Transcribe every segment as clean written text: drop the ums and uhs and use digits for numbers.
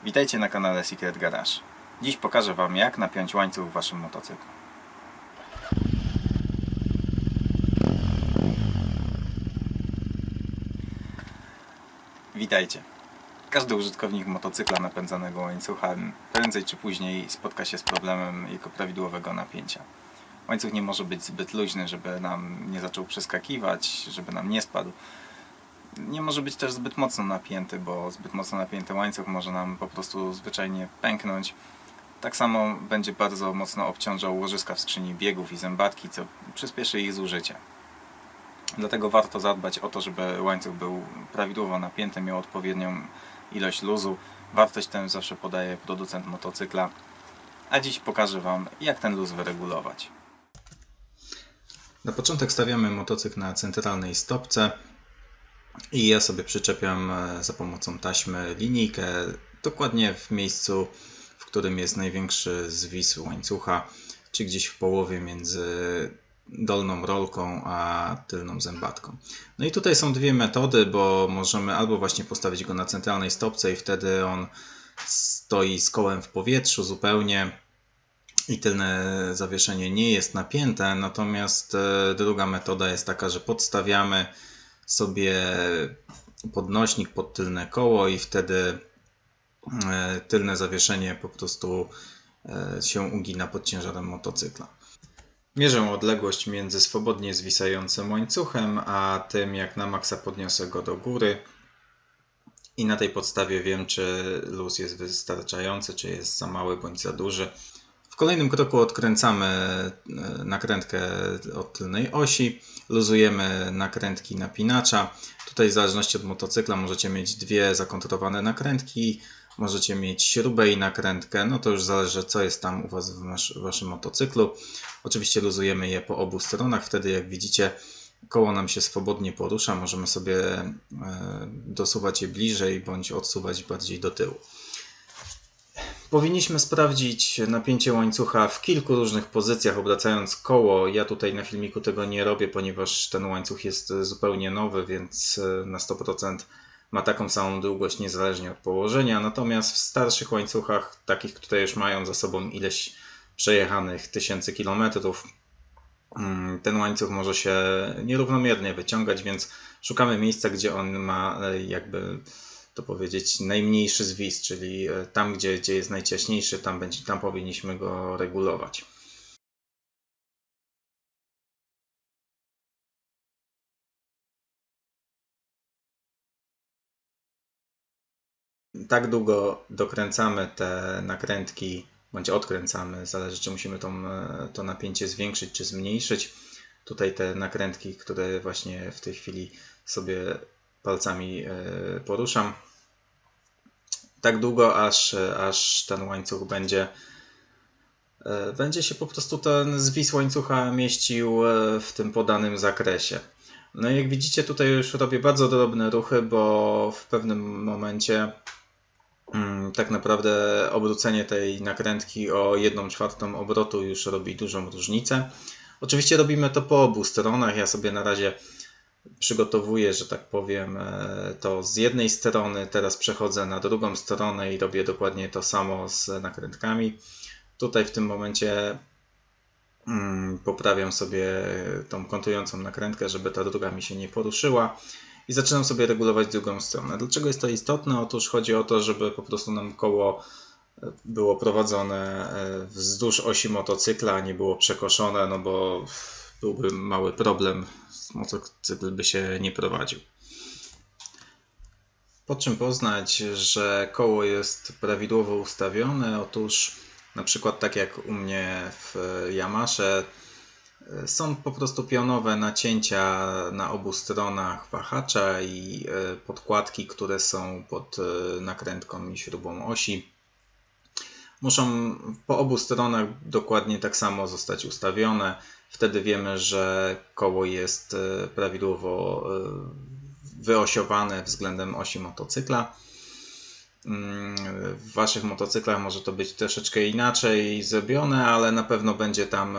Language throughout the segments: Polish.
Witajcie na kanale Secret Garage. Dziś pokażę Wam, jak napiąć łańcuch w Waszym motocyklu. Witajcie. Każdy użytkownik motocykla napędzanego łańcuchem prędzej czy później spotka się z problemem jego prawidłowego napięcia. Łańcuch nie może być zbyt luźny, żeby nam nie zaczął przeskakiwać, żeby nam nie spadł. Nie może być też zbyt mocno napięty, bo zbyt mocno napięty łańcuch może nam po prostu zwyczajnie pęknąć. Tak samo będzie bardzo mocno obciążał łożyska w skrzyni biegów i zębatki, co przyspieszy ich zużycie. Dlatego warto zadbać o to, żeby łańcuch był prawidłowo napięty, miał odpowiednią ilość luzu. Wartość tę zawsze podaje producent motocykla. A dziś pokażę Wam, jak ten luz wyregulować. Na początek stawiamy motocykl na centralnej stopce i ja sobie przyczepiam za pomocą taśmy linijkę dokładnie w miejscu, w którym jest największy zwis łańcucha, czy gdzieś w połowie między dolną rolką a tylną zębatką. No i tutaj są dwie metody, bo możemy albo właśnie postawić go na centralnej stopce i wtedy on stoi z kołem w powietrzu zupełnie i tylne zawieszenie nie jest napięte, natomiast druga metoda jest taka, że podstawiamy sobie podnośnik pod tylne koło i wtedy tylne zawieszenie po prostu się ugina pod ciężarem motocykla. Mierzę odległość między swobodnie zwisającym łańcuchem a tym, jak na maksa podniosę go do góry i na tej podstawie wiem, czy luz jest wystarczający, czy jest za mały bądź za duży. W kolejnym kroku odkręcamy nakrętkę od tylnej osi, luzujemy nakrętki napinacza. Tutaj w zależności od motocykla możecie mieć dwie zakontrowane nakrętki, możecie mieć śrubę i nakrętkę, no to już zależy, co jest tam u Was w Waszym motocyklu. Oczywiście luzujemy je po obu stronach, wtedy jak widzicie koło nam się swobodnie porusza, możemy sobie dosuwać je bliżej bądź odsuwać bardziej do tyłu. Powinniśmy sprawdzić napięcie łańcucha w kilku różnych pozycjach, obracając koło. Ja tutaj na filmiku tego nie robię, ponieważ ten łańcuch jest zupełnie nowy, więc na 100% ma taką samą długość niezależnie od położenia. Natomiast w starszych łańcuchach, takich, które już mają za sobą ileś przejechanych tysięcy kilometrów, ten łańcuch może się nierównomiernie wyciągać, więc szukamy miejsca, gdzie on ma jakby to powiedzieć najmniejszy zwis, czyli tam, gdzie jest najciaśniejszy, tam powinniśmy go regulować. Tak długo dokręcamy te nakrętki, bądź odkręcamy, zależy, czy musimy to napięcie zwiększyć czy zmniejszyć. Tutaj te nakrętki, które właśnie w tej chwili sobie palcami poruszam, tak długo, aż ten łańcuch będzie się po prostu ten zwis łańcucha mieścił w tym podanym zakresie. No i jak widzicie, tutaj już robię bardzo drobne ruchy, bo w pewnym momencie tak naprawdę obrócenie tej nakrętki o 1/4 obrotu już robi dużą różnicę. Oczywiście robimy to po obu stronach. Ja sobie na razie przygotowuję, że tak powiem, to z jednej strony, teraz przechodzę na drugą stronę i robię dokładnie to samo z nakrętkami. Tutaj w tym momencie poprawiam sobie tą kontrującą nakrętkę, żeby ta druga mi się nie poruszyła i zaczynam sobie regulować drugą stronę. Dlaczego jest to istotne? Otóż chodzi o to, żeby po prostu nam koło było prowadzone wzdłuż osi motocykla, a nie było przekoszone, no bo byłby mały problem, motocykl by się nie prowadził. Po czym poznać, że koło jest prawidłowo ustawione? Otóż na przykład tak jak u mnie w Yamasze są po prostu pionowe nacięcia na obu stronach wahacza i podkładki, które są pod nakrętką i śrubą osi. Muszą po obu stronach dokładnie tak samo zostać ustawione. Wtedy wiemy, że koło jest prawidłowo wyosiowane względem osi motocykla. W Waszych motocyklach może to być troszeczkę inaczej zrobione, ale na pewno będzie tam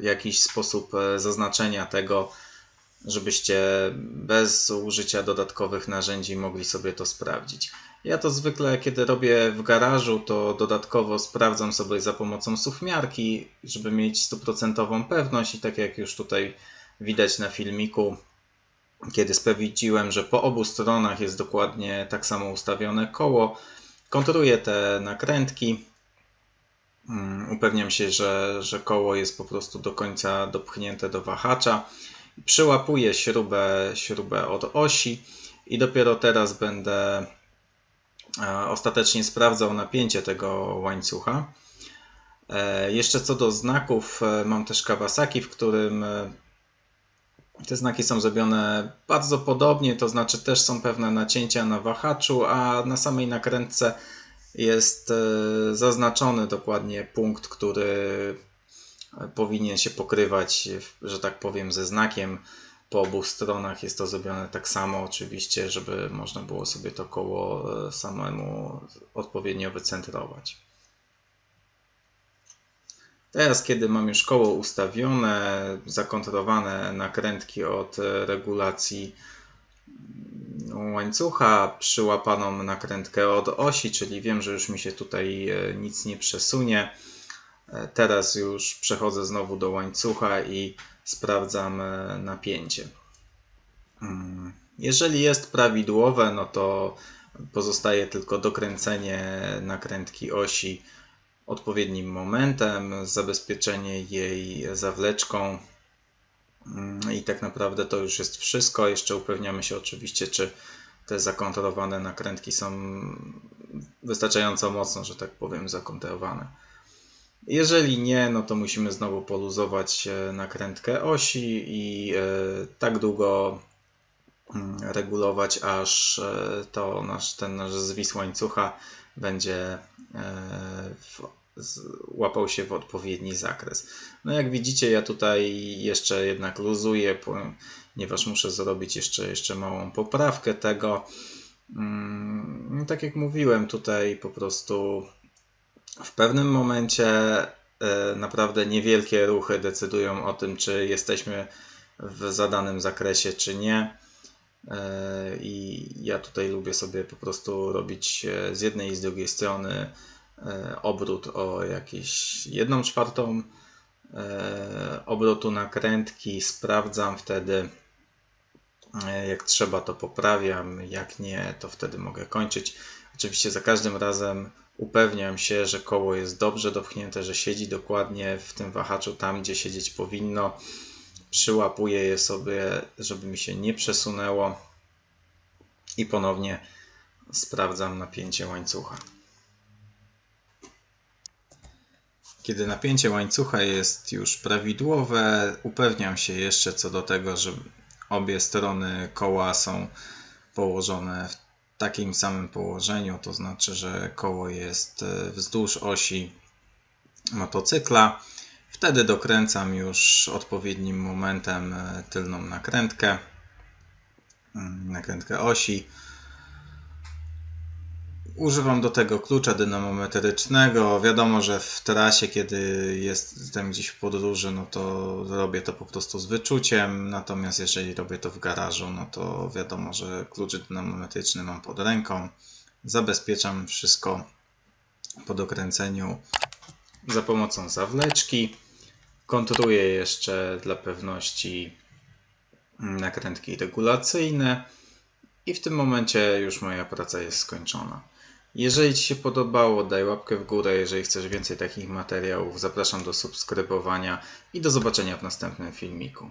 jakiś sposób zaznaczenia tego, żebyście bez użycia dodatkowych narzędzi mogli sobie to sprawdzić. Ja to zwykle, kiedy robię w garażu, to dodatkowo sprawdzam sobie za pomocą suwmiarki, żeby mieć 100% pewność i tak jak już tutaj widać na filmiku, kiedy sprawdziłem, że po obu stronach jest dokładnie tak samo ustawione koło, kontruję te nakrętki, upewniam się, że koło jest po prostu do końca dopchnięte do wahacza, przyłapuję śrubę od osi i dopiero teraz będę ostatecznie sprawdzał napięcie tego łańcucha. Jeszcze co do znaków, mam też Kawasaki, w którym te znaki są zrobione bardzo podobnie, to znaczy też są pewne nacięcia na wahaczu, a na samej nakrętce jest zaznaczony dokładnie punkt, który powinien się pokrywać, że tak powiem, ze znakiem. Po obu stronach jest to zrobione tak samo, oczywiście, żeby można było sobie to koło samemu odpowiednio wycentrować. Teraz, kiedy mam już koło ustawione, zakontrolowane nakrętki od regulacji łańcucha, przyłapaną nakrętkę od osi, czyli wiem, że już mi się tutaj nic nie przesunie. Teraz już przechodzę znowu do łańcucha i sprawdzam napięcie. Jeżeli jest prawidłowe, no to pozostaje tylko dokręcenie nakrętki osi odpowiednim momentem, zabezpieczenie jej zawleczką i tak naprawdę to już jest wszystko. Jeszcze upewniamy się oczywiście, czy te zakontrolowane nakrętki są wystarczająco mocno, że tak powiem, zakontrolowane. Jeżeli nie, no to musimy znowu poluzować nakrętkę osi i tak długo regulować, aż ten nasz zwis łańcucha będzie łapał się w odpowiedni zakres. No jak widzicie, ja tutaj jeszcze jednak luzuję, ponieważ muszę zrobić jeszcze małą poprawkę tego. Tak jak mówiłem, tutaj po prostu w pewnym momencie naprawdę niewielkie ruchy decydują o tym, czy jesteśmy w zadanym zakresie, czy nie. I ja tutaj lubię sobie po prostu robić z jednej i z drugiej strony obrót o jakieś 1/4 obrotu nakrętki. Sprawdzam wtedy, jak trzeba, to poprawiam, jak nie, to wtedy mogę kończyć. Oczywiście za każdym razem upewniam się, że koło jest dobrze dopchnięte, że siedzi dokładnie w tym wahaczu tam, gdzie siedzieć powinno. Przyłapuję je sobie, żeby mi się nie przesunęło i ponownie sprawdzam napięcie łańcucha. Kiedy napięcie łańcucha jest już prawidłowe, upewniam się jeszcze co do tego, że obie strony koła są położone w takim samym położeniu, to znaczy, że koło jest wzdłuż osi motocykla. Wtedy dokręcam już odpowiednim momentem tylną nakrętkę osi. Używam do tego klucza dynamometrycznego. Wiadomo, że w trasie, kiedy jestem gdzieś w podróży, no to robię to po prostu z wyczuciem. Natomiast jeżeli robię to w garażu, no to wiadomo, że klucz dynamometryczny mam pod ręką. Zabezpieczam wszystko po dokręceniu za pomocą zawleczki. Kontruję jeszcze dla pewności nakrętki regulacyjne i w tym momencie już moja praca jest skończona. Jeżeli Ci się podobało, daj łapkę w górę. Jeżeli chcesz więcej takich materiałów, zapraszam do subskrybowania i do zobaczenia w następnym filmiku.